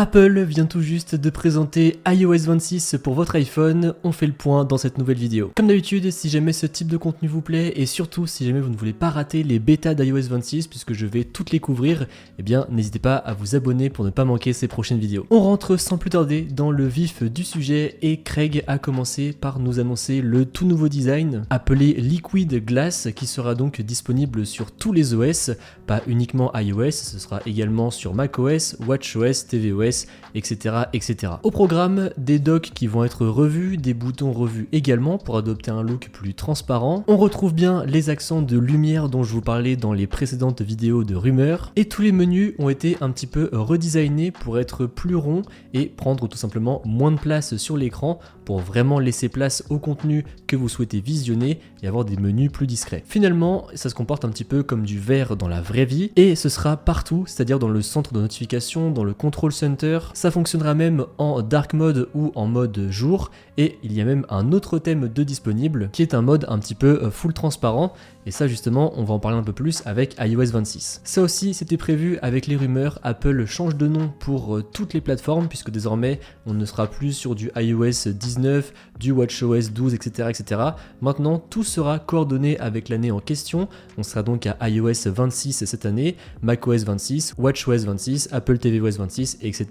Apple vient tout juste de présenter iOS 26 pour votre iPhone, on fait le point dans cette nouvelle vidéo. Comme d'habitude, si jamais ce type de contenu vous plaît et surtout si jamais vous ne voulez pas rater les bêtas d'iOS 26 puisque je vais toutes les couvrir, eh bien n'hésitez pas à vous abonner pour ne pas manquer ces prochaines vidéos. On rentre sans plus tarder dans le vif du sujet et Craig a commencé par nous annoncer le tout nouveau design appelé Liquid Glass qui sera donc disponible sur tous les OS, pas uniquement iOS, ce sera également sur macOS, watchOS, tvOS, etc., etc. Au programme, des docks qui vont être revus, des boutons revus également pour adopter un look plus transparent. On retrouve bien les accents de lumière dont je vous parlais dans les précédentes vidéos de rumeurs. Et tous les menus ont été un petit peu redesignés pour être plus ronds et prendre tout simplement moins de place sur l'écran pour vraiment laisser place au contenu que vous souhaitez visionner et avoir des menus plus discrets. Finalement, ça se comporte un petit peu comme du verre dans la vraie vie et ce sera partout, c'est-à-dire dans le centre de notification, dans le control center. Ça fonctionnera même en dark mode ou en mode jour et il y a même un autre thème de disponible qui est un mode un petit peu full transparent et ça justement on va en parler un peu plus avec iOS 26. Ça aussi c'était prévu avec les rumeurs, Apple change de nom pour toutes les plateformes puisque désormais on ne sera plus sur du iOS 19, du watchOS 12 etc. Maintenant tout sera coordonné avec l'année en question, on sera donc à iOS 26 cette année, macOS 26, watchOS 26, Apple tvOS 26 etc.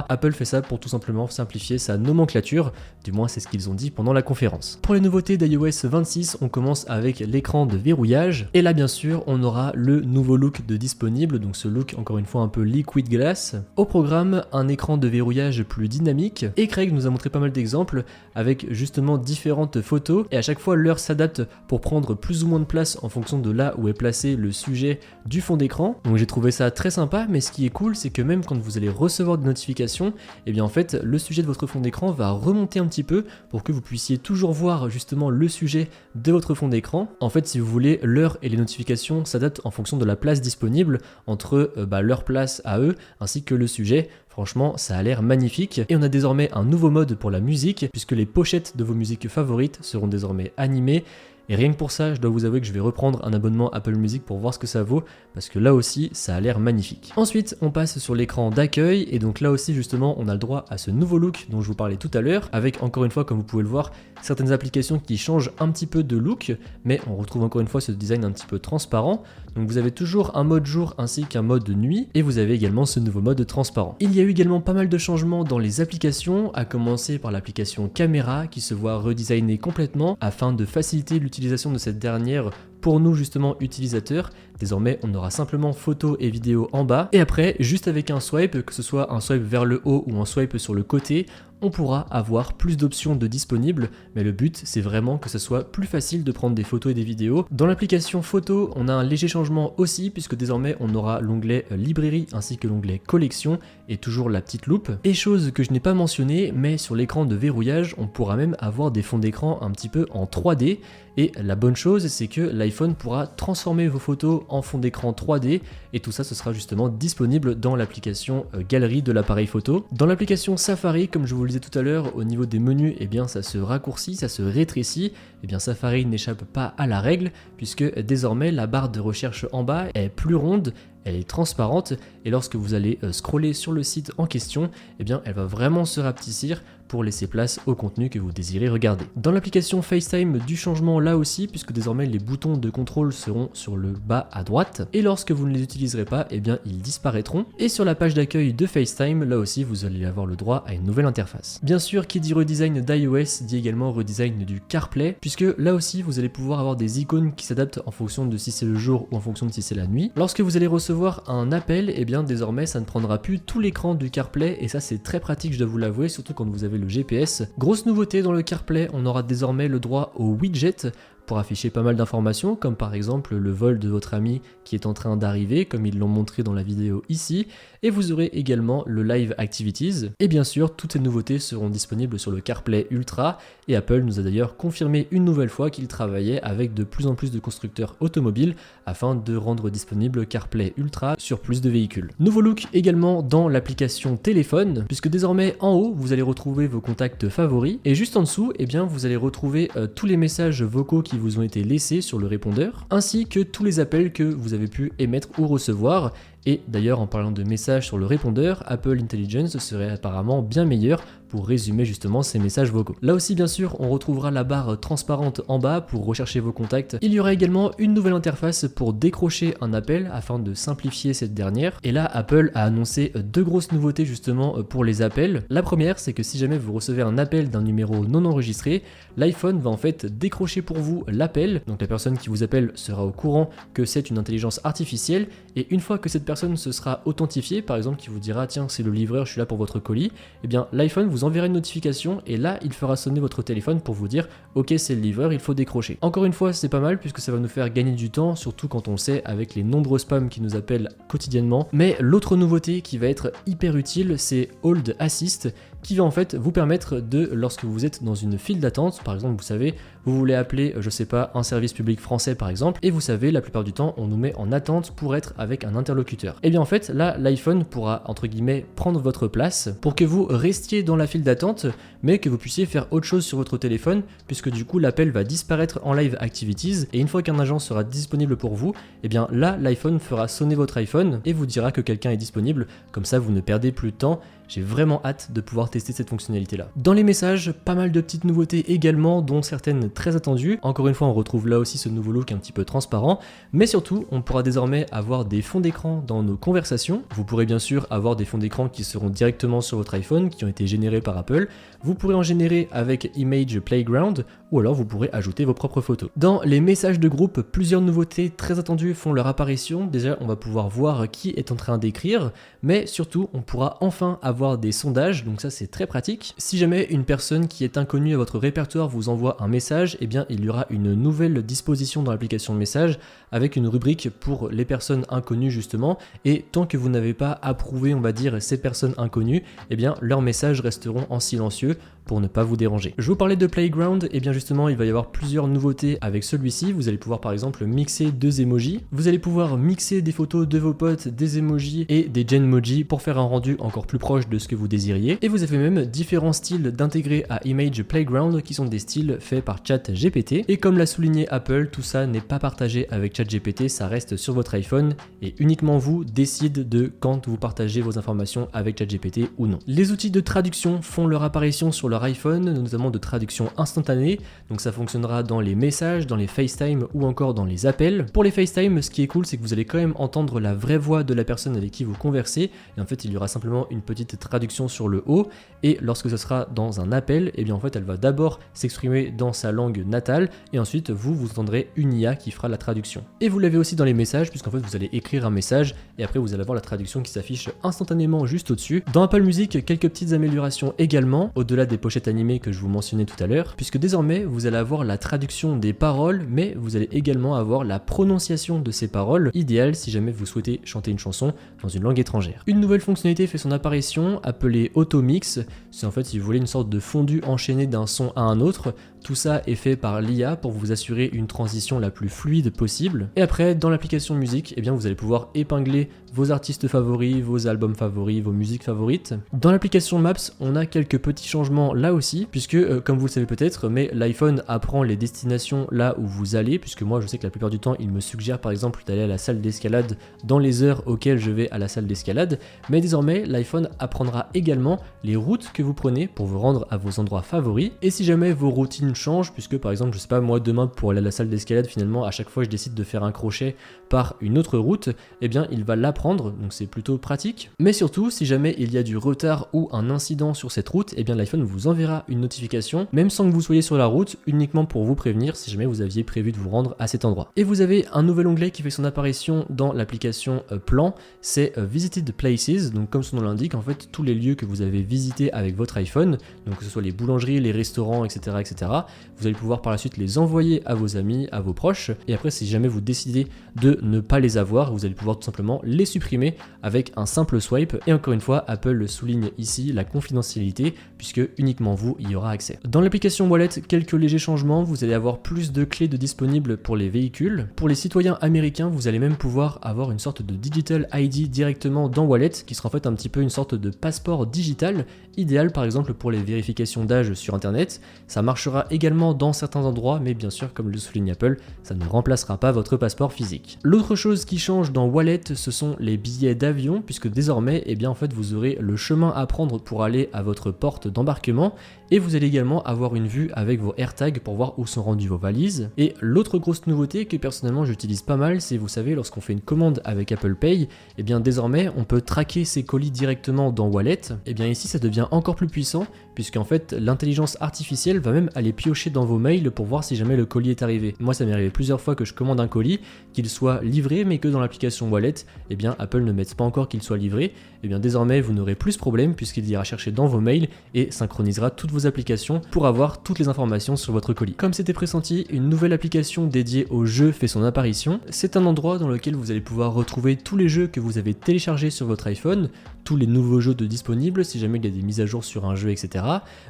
Apple fait ça pour tout simplement simplifier sa nomenclature, du moins c'est ce qu'ils ont dit pendant la conférence. Pour les nouveautés d'iOS 26, on commence avec l'écran de verrouillage, et là bien sûr on aura le nouveau look de disponible, donc ce look encore une fois un peu liquid glass. Au programme, un écran de verrouillage plus dynamique, et Craig nous a montré pas mal d'exemples avec justement différentes photos, et à chaque fois l'heure s'adapte pour prendre plus ou moins de place en fonction de là où est placé le sujet du fond d'écran. Donc j'ai trouvé ça très sympa, mais ce qui est cool c'est que même quand vous allez recevoir des notifications, et bien en fait le sujet de votre fond d'écran va remonter un petit peu pour que vous puissiez toujours voir justement le sujet de votre fond d'écran. En fait si vous voulez, l'heure et les notifications s'adaptent en fonction de la place disponible entre leur place à eux ainsi que le sujet. Franchement, ça a l'air magnifique. Et on a désormais un nouveau mode pour la musique puisque les pochettes de vos musiques favorites seront désormais animées. Et rien que pour ça, je dois vous avouer que je vais reprendre un abonnement Apple Music pour voir ce que ça vaut, parce que là aussi, ça a l'air magnifique. Ensuite, on passe sur l'écran d'accueil, et donc là aussi, justement, on a le droit à ce nouveau look dont je vous parlais tout à l'heure, avec encore une fois, comme vous pouvez le voir, certaines applications qui changent un petit peu de look, mais on retrouve encore une fois ce design un petit peu transparent. Donc vous avez toujours un mode jour ainsi qu'un mode nuit, et vous avez également ce nouveau mode transparent. Il y a eu également pas mal de changements dans les applications, à commencer par l'application caméra, qui se voit redesignée complètement, afin de faciliter l'utilisation de cette dernière pour nous justement utilisateurs. Désormais on aura simplement photos et vidéos en bas et après juste avec un swipe, que ce soit un swipe vers le haut ou un swipe sur le côté, on pourra avoir plus d'options de disponibles, mais le but c'est vraiment que ce soit plus facile de prendre des photos et des vidéos. Dans l'application photo, on a un léger changement aussi puisque désormais on aura l'onglet librairie ainsi que l'onglet collection et toujours la petite loupe. Et chose que je n'ai pas mentionné, mais sur l'écran de verrouillage, on pourra même avoir des fonds d'écran un petit peu en 3D. Et la bonne chose, c'est que l'iPhone pourra transformer vos photos en fond d'écran 3D et tout ça, ce sera justement disponible dans l'application galerie de l'appareil photo. Dans l'application Safari, comme je vous le disais tout à l'heure, au niveau des menus, eh bien ça se raccourcit, ça se rétrécit. Eh bien Safari n'échappe pas à la règle puisque désormais la barre de recherche en bas est plus ronde, elle est transparente et lorsque vous allez scroller sur le site en question, eh bien elle va vraiment se rapetissir pour laisser place au contenu que vous désirez regarder. Dans l'application FaceTime, du changement là aussi, puisque désormais les boutons de contrôle seront sur le bas à droite, et lorsque vous ne les utiliserez pas, eh bien ils disparaîtront. Et sur la page d'accueil de FaceTime, là aussi vous allez avoir le droit à une nouvelle interface. Bien sûr, qui dit redesign d'iOS dit également redesign du CarPlay, puisque là aussi vous allez pouvoir avoir des icônes qui s'adaptent en fonction de si c'est le jour ou en fonction de si c'est la nuit. Lorsque vous allez recevoir un appel, eh bien désormais ça ne prendra plus tout l'écran du CarPlay, et ça c'est très pratique, je dois vous l'avouer, surtout quand vous avez le GPS. Grosse nouveauté dans le CarPlay, on aura désormais le droit au widget pour afficher pas mal d'informations, comme par exemple le vol de votre ami qui est en train d'arriver, comme ils l'ont montré dans la vidéo ici, et vous aurez également le Live Activities, et bien sûr toutes ces nouveautés seront disponibles sur le CarPlay Ultra, et Apple nous a d'ailleurs confirmé une nouvelle fois qu'il travaillait avec de plus en plus de constructeurs automobiles afin de rendre disponible CarPlay Ultra sur plus de véhicules. Nouveau look également dans l'application téléphone, puisque désormais en haut vous allez retrouver vos contacts favoris, et juste en dessous, eh bien, vous allez retrouver tous les messages vocaux qui vous ont été laissés sur le répondeur, ainsi que tous les appels que vous avez pu émettre ou recevoir. Et d'ailleurs, en parlant de messages sur le répondeur, Apple Intelligence serait apparemment bien meilleur pour résumer justement ces messages vocaux. Là aussi, bien sûr, on retrouvera la barre transparente en bas pour rechercher vos contacts. Il y aura également une nouvelle interface pour décrocher un appel afin de simplifier cette dernière. Et là, Apple a annoncé deux grosses nouveautés justement pour les appels. La première, c'est que si jamais vous recevez un appel d'un numéro non enregistré, l'iPhone va en fait décrocher pour vous l'appel. Donc la personne qui vous appelle sera au courant que c'est une intelligence artificielle. Et une fois que cette personne se sera authentifiée, par exemple qui vous dira tiens c'est le livreur, je suis là pour votre colis, eh bien l'iPhone vous enverra une notification et là il fera sonner votre téléphone pour vous dire ok c'est le livreur, il faut décrocher. Encore une fois c'est pas mal puisque ça va nous faire gagner du temps, surtout quand on le sait avec les nombreux spams qui nous appellent quotidiennement. Mais l'autre nouveauté qui va être hyper utile, c'est Hold Assist, qui va en fait vous permettre de, lorsque vous êtes dans une file d'attente, par exemple vous savez, vous voulez appeler, je sais pas, un service public français par exemple, et vous savez, la plupart du temps on nous met en attente pour être avec un interlocuteur. Et bien en fait là l'iPhone pourra entre guillemets prendre votre place pour que vous restiez dans la file d'attente, mais que vous puissiez faire autre chose sur votre téléphone, puisque du coup l'appel va disparaître en live activities, et une fois qu'un agent sera disponible pour vous, et bien là l'iPhone fera sonner votre iPhone et vous dira que quelqu'un est disponible, comme ça vous ne perdez plus de temps. J'ai vraiment hâte de pouvoir tester cette fonctionnalité là. Dans les messages, pas mal de petites nouveautés également, dont certaines très attendues. Encore une fois, on retrouve là aussi ce nouveau look un petit peu transparent, mais surtout, on pourra désormais avoir des fonds d'écran dans nos conversations. Vous pourrez bien sûr avoir des fonds d'écran qui seront directement sur votre iPhone, qui ont été générés par Apple. Vous pourrez en générer avec Image Playground, ou alors vous pourrez ajouter vos propres photos. Dans les messages de groupe, plusieurs nouveautés très attendues font leur apparition. Déjà, on va pouvoir voir qui est en train d'écrire, mais surtout, on pourra enfin avoir des sondages, donc ça c'est très pratique. Si jamais une personne qui est inconnue à votre répertoire vous envoie un message, eh bien il y aura une nouvelle disposition dans l'application de message avec une rubrique pour les personnes inconnues justement, et tant que vous n'avez pas approuvé on va dire ces personnes inconnues, eh bien leurs messages resteront en silencieux pour ne pas vous déranger. Je vous parlais de Playground, et bien justement il va y avoir plusieurs nouveautés avec celui-ci. Vous allez pouvoir par exemple mixer deux emojis, vous allez pouvoir mixer des photos de vos potes, des emojis et des genmojis pour faire un rendu encore plus proche de ce que vous désiriez, et vous avez même différents styles d'intégrer à Image Playground qui sont des styles faits par ChatGPT, et comme l'a souligné Apple, tout ça n'est pas partagé avec ChatGPT, ça reste sur votre iPhone et uniquement vous décidez de quand vous partagez vos informations avec ChatGPT ou non. Les outils de traduction font leur apparition sur leur iPhone, notamment de traduction instantanée, donc ça fonctionnera dans les messages, dans les FaceTime ou encore dans les appels. Pour les FaceTime, ce qui est cool, c'est que vous allez quand même entendre la vraie voix de la personne avec qui vous conversez, et en fait il y aura simplement une petite traduction sur le haut, et lorsque ce sera dans un appel, et bien en fait elle va d'abord s'exprimer dans sa langue natale, et ensuite vous entendrez une IA qui fera la traduction. Et vous l'avez aussi dans les messages, puisqu'en fait vous allez écrire un message, et après vous allez avoir la traduction qui s'affiche instantanément juste au-dessus. Dans Apple Music, quelques petites améliorations également, au-delà des pochettes animées que je vous mentionnais tout à l'heure, puisque désormais vous allez avoir la traduction des paroles, mais vous allez également avoir la prononciation de ces paroles, idéal si jamais vous souhaitez chanter une chanson dans une langue étrangère. Une nouvelle fonctionnalité fait son apparition, appelée Automix. C'est en fait, si vous voulez, une sorte de fondu enchaîné d'un son à un autre. Tout ça est fait par l'IA pour vous assurer une transition la plus fluide possible. Et après, dans l'application musique, eh bien, vous allez pouvoir épingler vos artistes favoris, vos albums favoris, vos musiques favorites. Dans l'application Maps, on a quelques petits changements là aussi, puisque, comme vous le savez peut-être, mais l'iPhone apprend les destinations là où vous allez, puisque moi je sais que la plupart du temps, il me suggère par exemple d'aller à la salle d'escalade dans les heures auxquelles je vais à la salle d'escalade, mais désormais, l'iPhone apprendra également les routes que vous prenez pour vous rendre à vos endroits favoris, et si jamais vos routines changent, puisque par exemple, je sais pas, moi demain pour aller à la salle d'escalade, finalement, à chaque fois je décide de faire un crochet par une autre route, eh bien il va l'apprendre, donc c'est plutôt pratique. Mais surtout, si jamais il y a du retard ou un incident sur cette route, eh bien l'iPhone vous enverra une notification, même sans que vous soyez sur la route, uniquement pour vous prévenir si jamais vous aviez prévu de vous rendre à cet endroit. Et vous avez un nouvel onglet qui fait son apparition dans l'application Plan, c'est Visited Places, donc comme son nom l'indique, en fait tous les lieux que vous avez visités avec votre iPhone, donc que ce soit les boulangeries, les restaurants, etc., etc., vous allez pouvoir par la suite les envoyer à vos amis, à vos proches, et après si jamais vous décidez de ne pas les avoir, vous allez pouvoir tout simplement les supprimer avec un simple swipe, et encore une fois, Apple souligne ici la confidentialité, puisque uniquement vous y aura accès. Dans l'application Wallet, quelques légers changements, vous allez avoir plus de clés de disponibles pour les véhicules. Pour les citoyens américains, vous allez même pouvoir avoir une sorte de Digital ID directement dans Wallet, qui sera en fait un petit peu une sorte de passeport digital, idéal par exemple pour les vérifications d'âge sur internet. Ça marchera également dans certains endroits, mais bien sûr, comme le souligne Apple, ça ne remplacera pas votre passeport physique. L'autre chose qui change dans Wallet, ce sont les billets d'avion, puisque désormais, eh bien, en fait, vous aurez le chemin à prendre pour aller à votre porte d'embarquement, et vous allez également avoir une vue avec vos AirTags pour voir où sont rendues vos valises. Et l'autre grosse nouveauté que personnellement j'utilise pas mal, c'est, vous savez, lorsqu'on fait une commande avec Apple Pay, eh bien désormais on peut traquer ses colis directement dans Wallet. Et bien ici ça devient encore plus puissant, puisqu'en fait l'intelligence artificielle va même aller piocher dans vos mails pour voir si jamais le colis est arrivé. Moi ça m'est arrivé plusieurs fois que je commande un colis, qu'il soit livré mais que dans l'application Wallet, eh bien Apple ne mette pas encore qu'il soit livré. Et bien désormais vous n'aurez plus ce problème, puisqu'il ira chercher dans vos mails et synchronisera toutes vos applications pour avoir toutes les informations sur votre colis. Comme c'était pressenti, une nouvelle application dédiée aux jeux fait son apparition. C'est un endroit dans lequel vous allez pouvoir retrouver tous les jeux que vous avez téléchargés sur votre iPhone, tous les nouveaux jeux disponibles si jamais il y a des mises à jour sur un jeu, etc.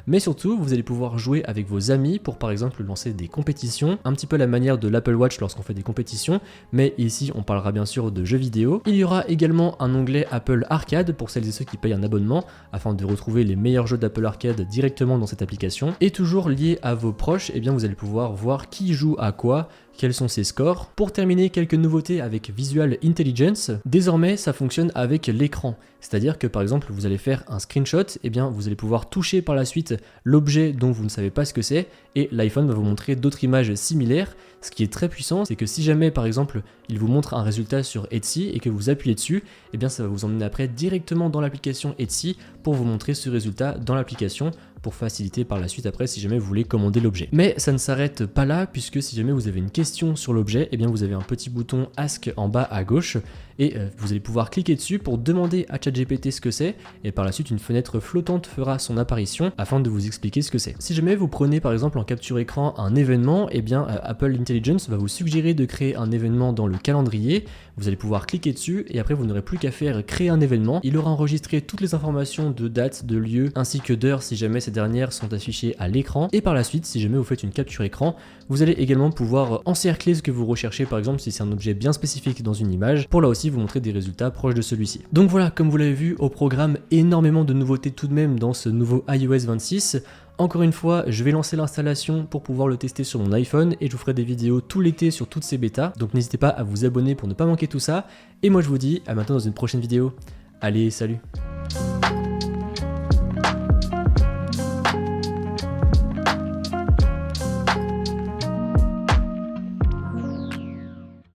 Mais surtout, vous allez pouvoir jouer avec vos amis pour par exemple lancer des compétitions, un petit peu à la manière de l'Apple Watch lorsqu'on fait des compétitions, mais ici on parlera bien sûr de jeux vidéo. Il y aura également un onglet Apple Arcade pour celles et ceux qui payent un abonnement afin de retrouver les meilleurs jeux d'Apple Arcade directement dans cette application. Et toujours lié à vos proches, eh bien vous allez pouvoir voir qui joue à quoi, quels sont ses scores. Pour terminer, quelques nouveautés avec Visual Intelligence. Désormais, ça fonctionne avec l'écran. C'est-à-dire que par exemple, vous allez faire un screenshot, et bien vous allez pouvoir toucher par la suite l'objet dont vous ne savez pas ce que c'est, et l'iPhone va vous montrer d'autres images similaires. Ce qui est très puissant, c'est que si jamais par exemple, il vous montre un résultat sur Etsy et que vous appuyez dessus, et bien ça va vous emmener après directement dans l'application Etsy pour vous montrer ce résultat dans l'application, pour faciliter par la suite après si jamais vous voulez commander l'objet. Mais ça ne s'arrête pas là, puisque si jamais vous avez une question sur l'objet, et bien vous avez un petit bouton Ask en bas à gauche, et vous allez pouvoir cliquer dessus pour demander à ChatGPT ce que c'est, et par la suite une fenêtre flottante fera son apparition afin de vous expliquer ce que c'est. Si jamais vous prenez par exemple en capture écran un événement, et bien Apple Intelligence va vous suggérer de créer un événement dans le calendrier. Vous allez pouvoir cliquer dessus et après vous n'aurez plus qu'à faire créer un événement. Il aura enregistré toutes les informations de date, de lieu ainsi que d'heure si jamais ces dernières sont affichées à l'écran. Et par la suite, si jamais vous faites une capture écran, vous allez également pouvoir encercler ce que vous recherchez, par exemple si c'est un objet bien spécifique dans une image, pour là aussi vous montrer des résultats proches de celui-ci. Donc voilà, comme vous l'avez vu au programme, énormément de nouveautés tout de même dans ce nouveau iOS 26. Encore une fois, je vais lancer l'installation pour pouvoir le tester sur mon iPhone et je vous ferai des vidéos tout l'été sur toutes ces bêtas. Donc n'hésitez pas à vous abonner pour ne pas manquer tout ça. Et moi je vous dis à maintenant dans une prochaine vidéo. Allez, salut!